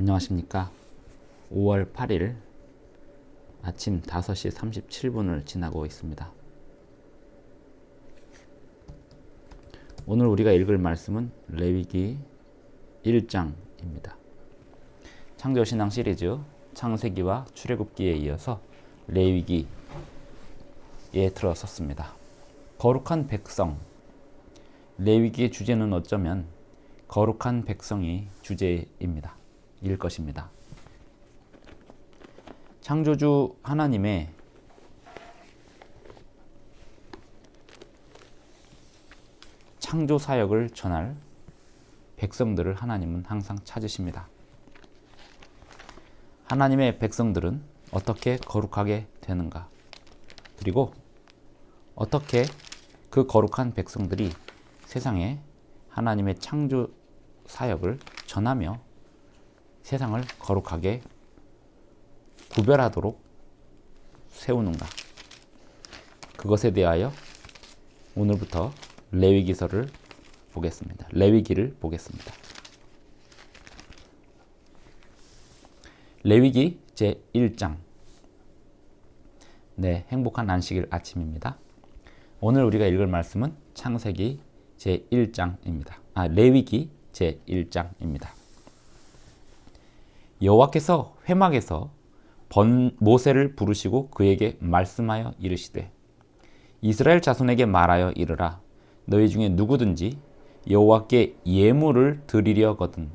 안녕하십니까. 5월 8일 아침 5시 37분을 지나고 있습니다. 오늘 우리가 읽을 말씀은 레위기 1장입니다. 창조신앙 시리즈 창세기와 출애굽기에 이어서 레위기에 들어섰습니다. 거룩한 백성. 레위기의 주제는 어쩌면 거룩한 백성이 주제입니다. 일 것입니다. 창조주 하나님의 창조 사역을 전할 백성들을 하나님은 항상 찾으십니다. 하나님의 백성들은 어떻게 거룩하게 되는가? 그리고 어떻게 그 거룩한 백성들이 세상에 하나님의 창조 사역을 전하며 세상을 거룩하게 구별하도록 세우는가? 그것에 대하여 오늘부터 레위기서를 보겠습니다. 레위기를 보겠습니다. 레위기 제1장. 네, 행복한 안식일 아침입니다. 오늘 우리가 읽을 말씀은 창세기 제1장입니다. 레위기 제1장입니다. 여호와께서 회막에서 모세를 부르시고 그에게 말씀하여 이르시되 이스라엘 자손에게 말하여 이르라. 너희 중에 누구든지 여호와께 예물을 드리려거든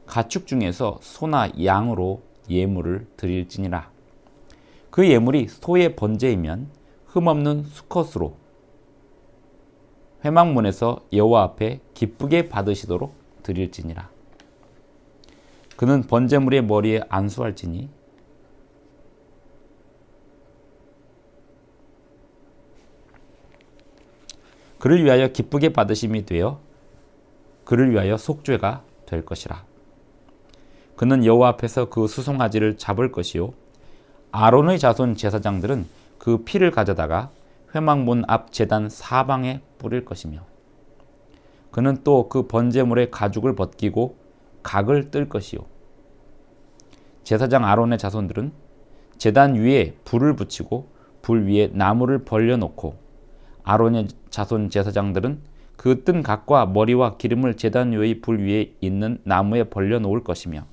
가축 중에서 소나 양으로 예물을 드릴지니라. 그 예물이 소의 번제이면 흠없는 수컷으로 회막문에서 여호와 앞에 기쁘게 받으시도록 드릴지니라. 그는 번제물의 머리에 안수할지니 그를 위하여 기쁘게 받으심이 되어 그를 위하여 속죄가 될 것이라. 그는 여호와 앞에서 그 수송아지를 잡을 것이요 아론의 자손 제사장들은 그 피를 가져다가 회막문 앞 제단 사방에 뿌릴 것이며 그는 또 그 번제물의 가죽을 벗기고 각을 뜰 것이요 제사장 아론의 자손들은 제단 위에 불을 붙이고 불 위에 나무를 벌려놓고 아론의 자손 제사장들은 그 뜬 각과 머리와 기름을 제단 위의 불 위에 있는 나무에 벌려놓을 것이며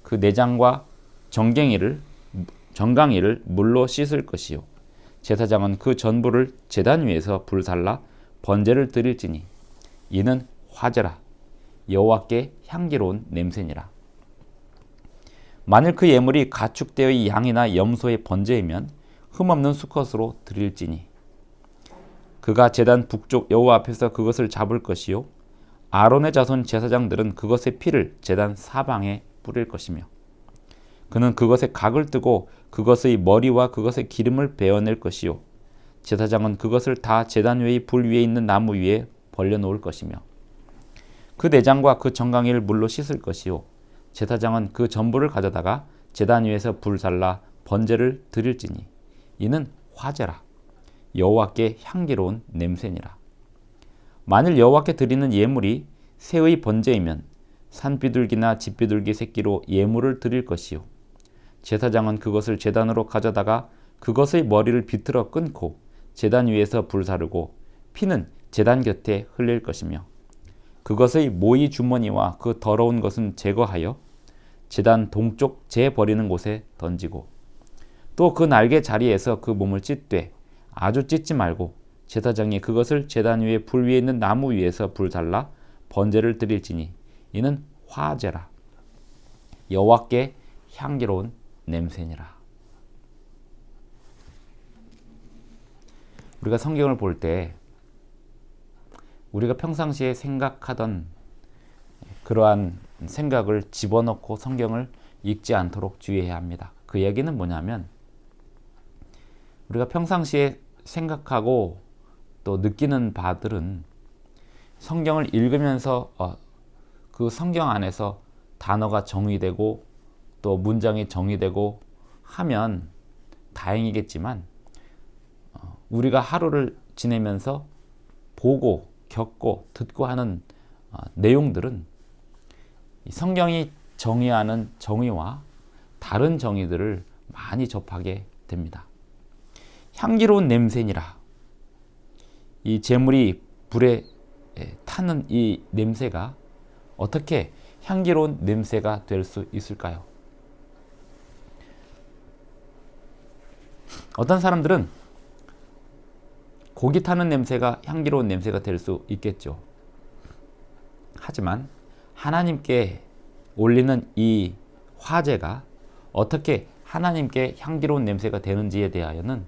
그 내장과 정강이를 물로 씻을 것이요 제사장은 그 전부를 제단 위에서 불살라 번제를 드릴지니 이는 화제라. 여호와께 향기로운 냄새니라. 만일 그 예물이 가축대의 양이나 염소의 번제이면 흠없는 수컷으로 드릴지니 그가 제단 북쪽 여호와 앞에서 그것을 잡을 것이요 아론의 자손 제사장들은 그것의 피를 제단 사방에 뿌릴 것이며 그는 그것의 각을 뜨고 그것의 머리와 그것의 기름을 베어낼 것이요 제사장은 그것을 다 제단 위의 불 위에 있는 나무 위에 벌려놓을 것이며 그 내장과 그 정강이를 물로 씻을 것이요 제사장은 그 전부를 가져다가 제단 위에서 불살라 번제를 드릴지니 이는 화제라. 여호와께 향기로운 냄새니라. 만일 여호와께 드리는 예물이 새의 번제이면 산비둘기나 집비둘기 새끼로 예물을 드릴 것이요 제사장은 그것을 제단으로 가져다가 그것의 머리를 비틀어 끊고 제단 위에서 불사르고 피는 제단 곁에 흘릴 것이며 그것의 모이 주머니와 그 더러운 것은 제거하여 제단 동쪽 재 버리는 곳에 던지고 또 그 날개 자리에서 그 몸을 찢되 아주 찢지 말고 제사장이 그것을 제단 위에 불 위에 있는 나무 위에서 불살라 번제를 드릴지니 이는 화제라. 여호와께 향기로운 냄새니라. 우리가 성경을 볼 때 우리가 평상시에 생각하던 그러한 생각을 집어넣고 성경을 읽지 않도록 주의해야 합니다. 그 얘기는 뭐냐면 우리가 평상시에 생각하고 또 느끼는 바들은 성경을 읽으면서 그 성경 안에서 단어가 정의되고 또 문장이 정의되고 하면 다행이겠지만 우리가 하루를 지내면서 보고 겪고 듣고 하는 내용들은 성경이 정의하는 정의와 다른 정의들을 많이 접하게 됩니다. 향기로운 냄새니라. 이 제물이 불에 타는 이 냄새가 어떻게 향기로운 냄새가 될 수 있을까요? 어떤 사람들은 고기 타는 냄새가 향기로운 냄새가 될 수 있겠죠. 하지만 하나님께 올리는 이 화제가 어떻게 하나님께 향기로운 냄새가 되는지에 대하여는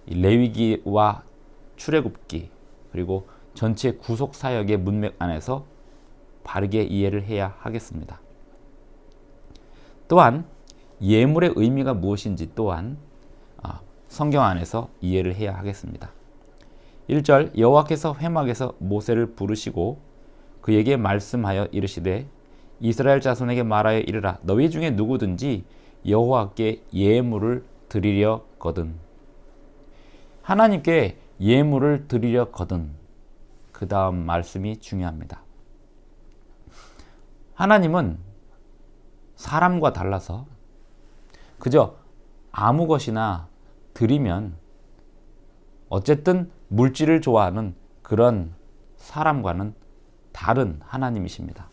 레위기와 출애굽기 그리고 전체 구속사역의 문맥 안에서 바르게 이해를 해야 하겠습니다. 또한 예물의 의미가 무엇인지 또한 성경 안에서 이해를 해야 하겠습니다. 1절 여호와께서 회막에서 모세를 부르시고 그에게 말씀하여 이르시되 이스라엘 자손에게 말하여 이르라 너희 중에 누구든지 여호와께 예물을 드리려거든. 하나님께 예물을 드리려거든. 그 다음 말씀이 중요합니다. 하나님은 사람과 달라서 그저 아무 것이나 드리면 어쨌든 물질을 좋아하는 그런 사람과는 다른 하나님이십니다.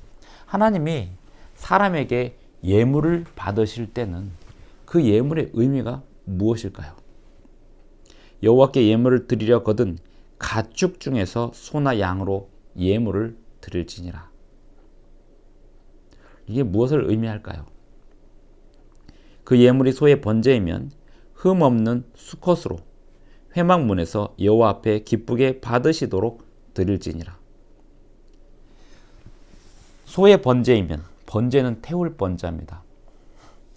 하나님이 사람에게 예물을 받으실 때는 그 예물의 의미가 무엇일까요? 여호와께 예물을 드리려거든 가축 중에서 소나 양으로 예물을 드릴지니라. 이게 무엇을 의미할까요? 그 예물이 소의 번제이면 흠 없는 수컷으로 회막문에서 여호와 앞에 기쁘게 받으시도록 드릴지니라. 소의 번제이면, 번제는 태울 번제입니다.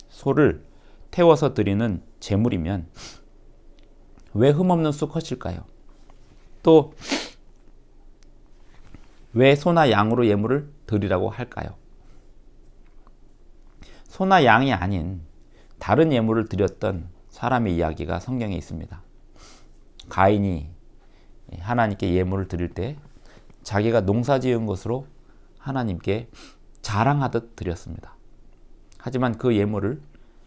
소를 태워서 드리는 제물이면 왜 흠없는 수컷일까요? 또 왜 소나 양으로 예물을 드리라고 할까요? 소나 양이 아닌 다른 예물을 드렸던 사람의 이야기가 성경에 있습니다. 가인이 하나님께 예물을 드릴 때 자기가 농사 지은 것으로 하나님께 자랑하듯 드렸습니다. 하지만 그 예물을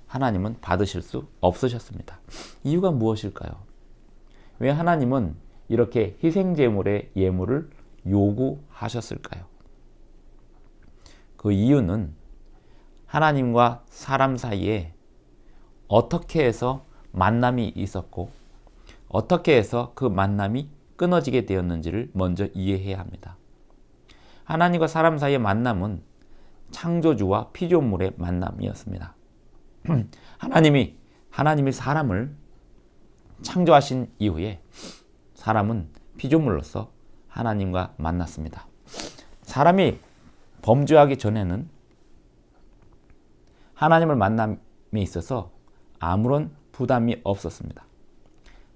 하나님은 받으실 수 없으셨습니다. 이유가 무엇일까요? 왜 하나님은 이렇게 희생제물의 예물을 요구하셨을까요? 그 이유는 하나님과 사람 사이에 어떻게 해서 만남이 있었고 어떻게 해서 그 만남이 끊어지게 되었는지를 먼저 이해해야 합니다. 하나님과 사람 사이의 만남은 창조주와 피조물의 만남이었습니다. 하나님이 사람을 창조하신 이후에 사람은 피조물로서 하나님과 만났습니다. 사람이 범죄하기 전에는 하나님을 만남에 있어서 아무런 부담이 없었습니다.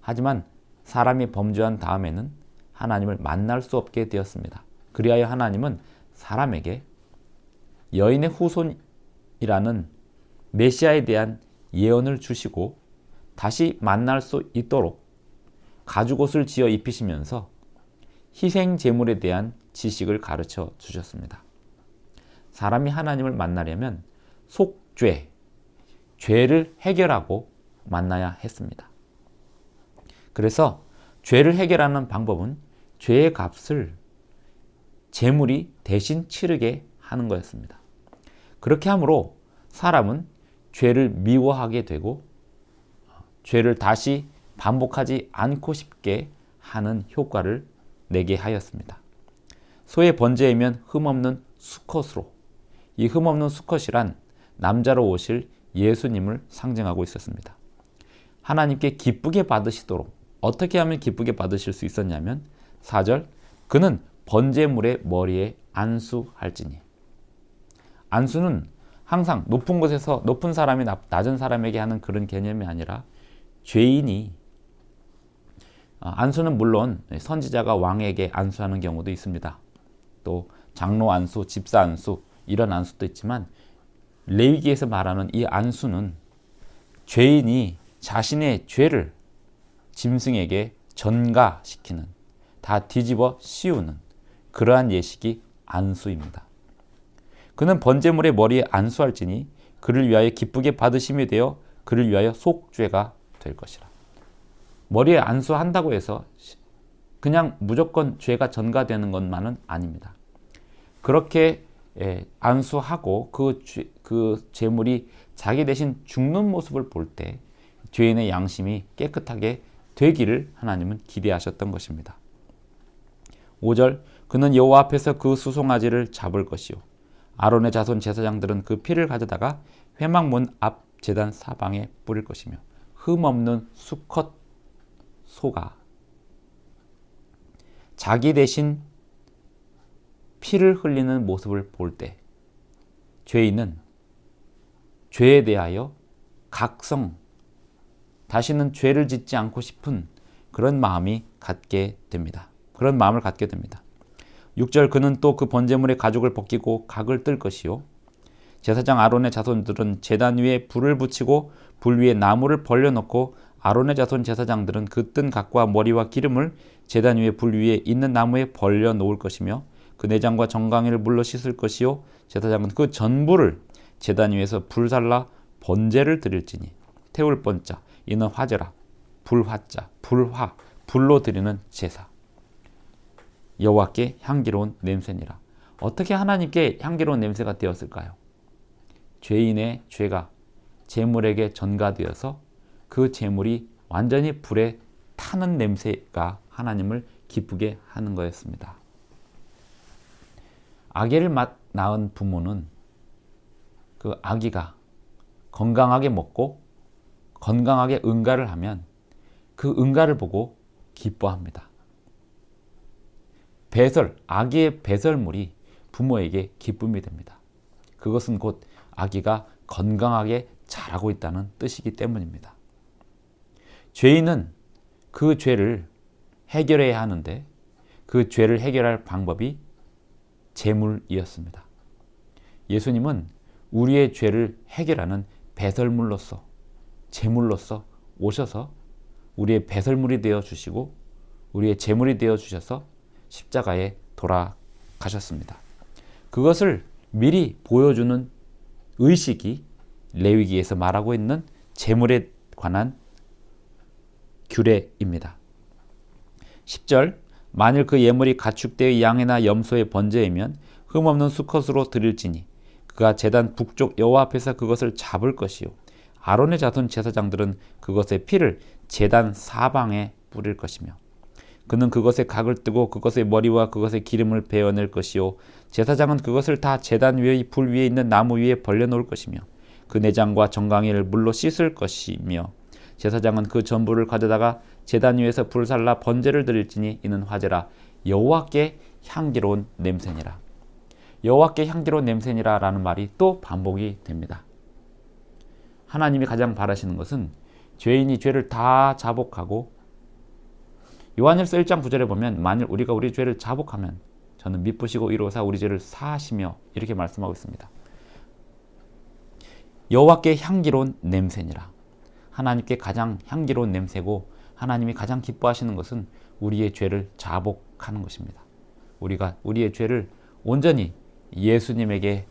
하지만 사람이 범죄한 다음에는 하나님을 만날 수 없게 되었습니다. 그리하여 하나님은 사람에게 여인의 후손이라는 메시아에 대한 예언을 주시고 다시 만날 수 있도록 가죽옷을 지어 입히시면서 희생 제물에 대한 지식을 가르쳐 주셨습니다. 사람이 하나님을 만나려면 속죄, 죄를 해결하고 만나야 했습니다. 그래서 죄를 해결하는 방법은 죄의 값을 제물이 대신 치르게 하는 거였습니다. 그렇게 함으로 사람은 죄를 미워하게 되고 죄를 다시 반복하지 않고 싶게 하는 효과를 내게 하였습니다. 소의 번제이면 흠없는 수컷으로, 이 흠없는 수컷이란 남자로 오실 예수님을 상징하고 있었습니다. 하나님께 기쁘게 받으시도록 어떻게 하면 기쁘게 받으실 수 있었냐면 4절 그는 번제물의 머리에 안수할지니. 안수는 항상 높은 곳에서 높은 사람이 낮은 사람에게 하는 그런 개념이 아니라 죄인이 안수는 물론 선지자가 왕에게 안수하는 경우도 있습니다. 또 장로 안수, 집사 안수 이런 안수도 있지만 레위기에서 말하는 이 안수는 죄인이 자신의 죄를 짐승에게 전가시키는, 다 뒤집어 씌우는 그러한 예식이 안수입니다. 그는 번제물의 머리에 안수할지니 그를 위하여 기쁘게 받으심이 되어 그를 위하여 속죄가 될 것이라. 머리에 안수한다고 해서 그냥 무조건 죄가 전가되는 것만은 아닙니다. 그렇게 안수하고 그 제물이 자기 대신 죽는 모습을 볼 때 죄인의 양심이 깨끗하게 되기를 하나님은 기대하셨던 것입니다. 5절, 그는 여호와 앞에서 그 수송아지를 잡을 것이요 아론의 자손 제사장들은 그 피를 가져다가 회막문 앞 제단 사방에 뿌릴 것이며 흠없는 수컷 소가 자기 대신 피를 흘리는 모습을 볼 때 죄인은 죄에 대하여 각성, 다시는 죄를 짓지 않고 싶은 그런 마음이 갖게 됩니다. 그런 마음을 갖게 됩니다. 6절, 그는 또 그 번제물의 가죽을 벗기고 각을 뜰 것이요 제사장 아론의 자손들은 제단 위에 불을 붙이고 불 위에 나무를 벌려놓고 아론의 자손 제사장들은 그 뜬 각과 머리와 기름을 제단 위에 불 위에 있는 나무에 벌려놓을 것이며 그 내장과 정강이를 물로 씻을 것이요 제사장은 그 전부를 제단 위에서 불살라 번제를 드릴지니 태울 번자 이는 화제라 불화자 불화 불로 드리는 제사 여호와께 향기로운 냄새니라. 어떻게 하나님께 향기로운 냄새가 되었을까요? 죄인의 죄가 제물에게 전가되어서 그 제물이 완전히 불에 타는 냄새가 하나님을 기쁘게 하는 거였습니다. 아기를 낳은 부모는 그 아기가 건강하게 먹고 건강하게 응가를 하면 그 응가를 보고 기뻐합니다. 아기의 배설물이 부모에게 기쁨이 됩니다. 그것은 곧 아기가 건강하게 자라고 있다는 뜻이기 때문입니다. 죄인은 그 죄를 해결해야 하는데 그 죄를 해결할 방법이 제물이었습니다. 예수님은 우리의 죄를 해결하는 배설물로서 제물로서 오셔서 우리의 배설물이 되어 주시고 우리의 제물이 되어 주셔서 십자가에 돌아가셨습니다. 그것을 미리 보여주는 의식이 레위기에서 말하고 있는 제물에 관한 규례입니다. 10절, 만일 그 예물이 가축대의 양이나 염소의 번제이면 흠없는 수컷으로 드릴지니 그가 제단 북쪽 여호와 앞에서 그것을 잡을 것이요 아론의 자손 제사장들은 그것의 피를 제단 사방에 뿌릴 것이며 그는 그것의 각을 뜨고 그것의 머리와 그것의 기름을 베어낼 것이요 제사장은 그것을 다 제단 위의 불 위에 있는 나무 위에 벌려놓을 것이며 그 내장과 정강이를 물로 씻을 것이며 제사장은 그 전부를 가져다가 제단 위에서 불살라 번제를 드릴지니 이는 화제라 여호와께 향기로운 냄새니라. 여호와께 향기로운 냄새니라 라는 말이 또 반복이 됩니다. 하나님이 가장 바라시는 것은 죄인이 죄를 다 자복하고 요한일서 1장 9절에 보면 만일 우리가 우리 죄를 자복하면 저는 미쁘시고 이로사 우리 죄를 사하시며 이렇게 말씀하고 있습니다. 여호와께 향기로운 냄새니라. 하나님께 가장 향기로운 냄새고 하나님이 가장 기뻐하시는 것은 우리의 죄를 자복하는 것입니다. 우리가 우리의 죄를 온전히 예수님에게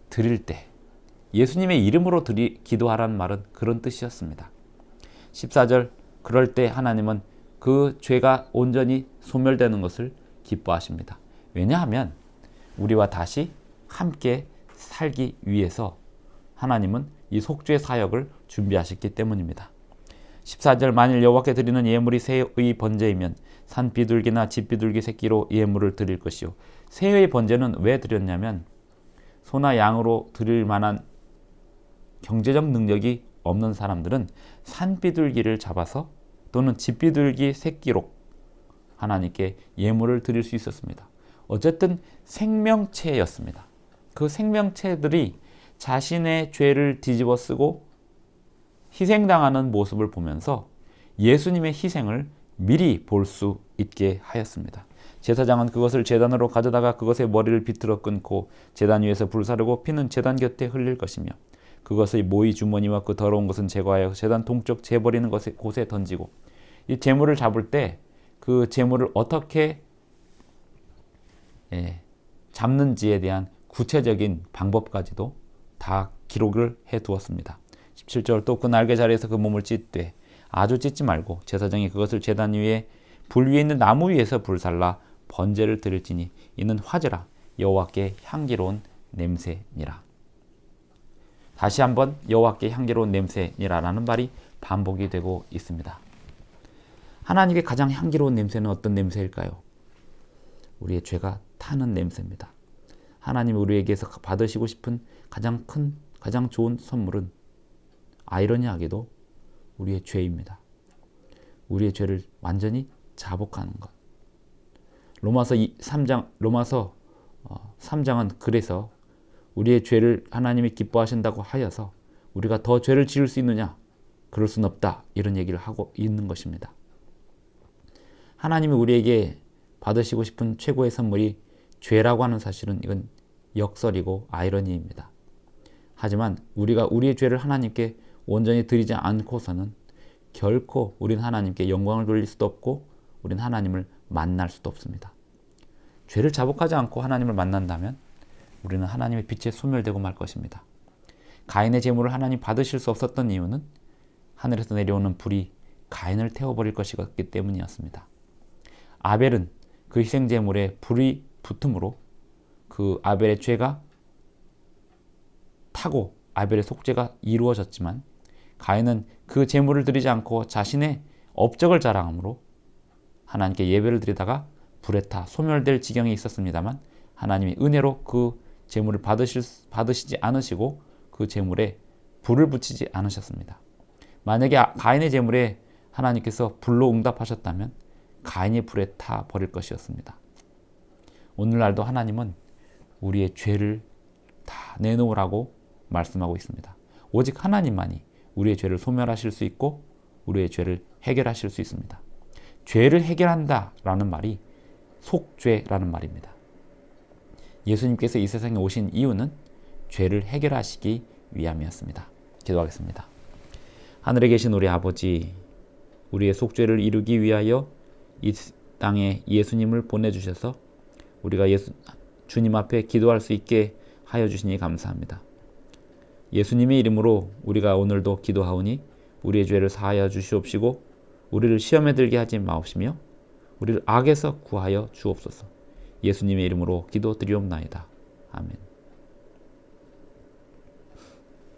드릴 때 예수님의 이름으로 기도하라는 말은 그런 뜻이었습니다. 14절, 그럴 때 하나님은 그 죄가 온전히 소멸되는 것을 기뻐하십니다. 왜냐하면 우리와 다시 함께 살기 위해서 하나님은 이 속죄 사역을 준비하셨기 때문입니다. 14절, 만일 여호와께 드리는 예물이 새의 번제이면 산 비둘기나 집 비둘기 새끼로 예물을 드릴 것이요. 새의 번제는 왜 드렸냐면 소나 양으로 드릴 만한 경제적 능력이 없는 사람들은 산 비둘기를 잡아서 또는 집 비둘기 새끼로 하나님께 예물을 드릴 수 있었습니다. 어쨌든 생명체였습니다. 그 생명체들이 자신의 죄를 뒤집어 쓰고 희생당하는 모습을 보면서 예수님의 희생을 미리 볼 수 있게 하였습니다. 제사장은 그것을 제단으로 가져다가 그것의 머리를 비틀어 끊고 제단 위에서 불사르고 피는 제단 곁에 흘릴 것이며 그것의 모이 주머니와 그 더러운 것은 제거하여 제단 동쪽 재버리는 곳에 던지고 이 제물을 잡을 때 그 제물을 어떻게 잡는지에 대한 구체적인 방법까지도 다 기록을 해 두었습니다. 17절 또 그 날개 자리에서 그 몸을 찢되 아주 찢지 말고 제사장이 그것을 제단 위에 불 위에 있는 나무 위에서 불살라 번제를 드릴지니 이는 화제라 여호와께 향기로운 냄새니라. 다시 한번 여호와께 향기로운 냄새니라라는 말이 반복이 되고 있습니다. 하나님께 가장 향기로운 냄새는 어떤 냄새일까요? 우리의 죄가 타는 냄새입니다. 하나님이 우리에게서 받으시고 싶은 가장 큰, 가장 좋은 선물은 아이러니하게도 우리의 죄입니다. 우리의 죄를 완전히 자복하는 것. 로마서 3장은 그래서 우리의 죄를 하나님이 기뻐하신다고 하여서 우리가 더 죄를 지을 수 있느냐? 그럴 수는 없다. 이런 얘기를 하고 있는 것입니다. 하나님이 우리에게 받으시고 싶은 최고의 선물이 죄라고 하는 사실은 이건 역설이고 아이러니입니다. 하지만 우리가 우리의 죄를 하나님께 온전히 드리지 않고서는 결코 우린 하나님께 영광을 돌릴 수도 없고 우린 하나님을 만날 수도 없습니다. 죄를 자복하지 않고 하나님을 만난다면 우리는 하나님의 빛에 소멸되고 말 것입니다. 가인의 제물을 하나님 받으실 수 없었던 이유는 하늘에서 내려오는 불이 가인을 태워버릴 것이었기 때문이었습니다. 아벨은 그 희생 제물에 불이 붙음으로 그 아벨의 죄가 타고 아벨의 속죄가 이루어졌지만 가인은 그 제물을 드리지 않고 자신의 업적을 자랑함으로 하나님께 예배를 드리다가 불에 타 소멸될 지경에 있었습니다만 하나님이 은혜로 그 제물을 받으시지 않으시고 그 제물에 불을 붙이지 않으셨습니다. 만약에 가인의 제물에 하나님께서 불로 응답하셨다면 가인이 불에 타 버릴 것이었습니다. 오늘날도 하나님은 우리의 죄를 다 내놓으라고 말씀하고 있습니다. 오직 하나님만이 우리의 죄를 소멸하실 수 있고 우리의 죄를 해결하실 수 있습니다. 죄를 해결한다라는 말이 속죄라는 말입니다. 예수님께서 이 세상에 오신 이유는 죄를 해결하시기 위함이었습니다. 기도하겠습니다. 하늘에 계신 우리 아버지, 우리의 속죄를 이루기 위하여 이 땅에 예수님을 보내주셔서 우리가 주님 앞에 기도할 수 있게 하여 주시니 감사합니다. 예수님의 이름으로 우리가 오늘도 기도하오니 우리의 죄를 사하여 주시옵시고 우리를 시험에 들게 하지 마옵시며 우리를 악에서 구하여 주옵소서. 예수님의 이름으로 기도드리옵나이다. 아멘.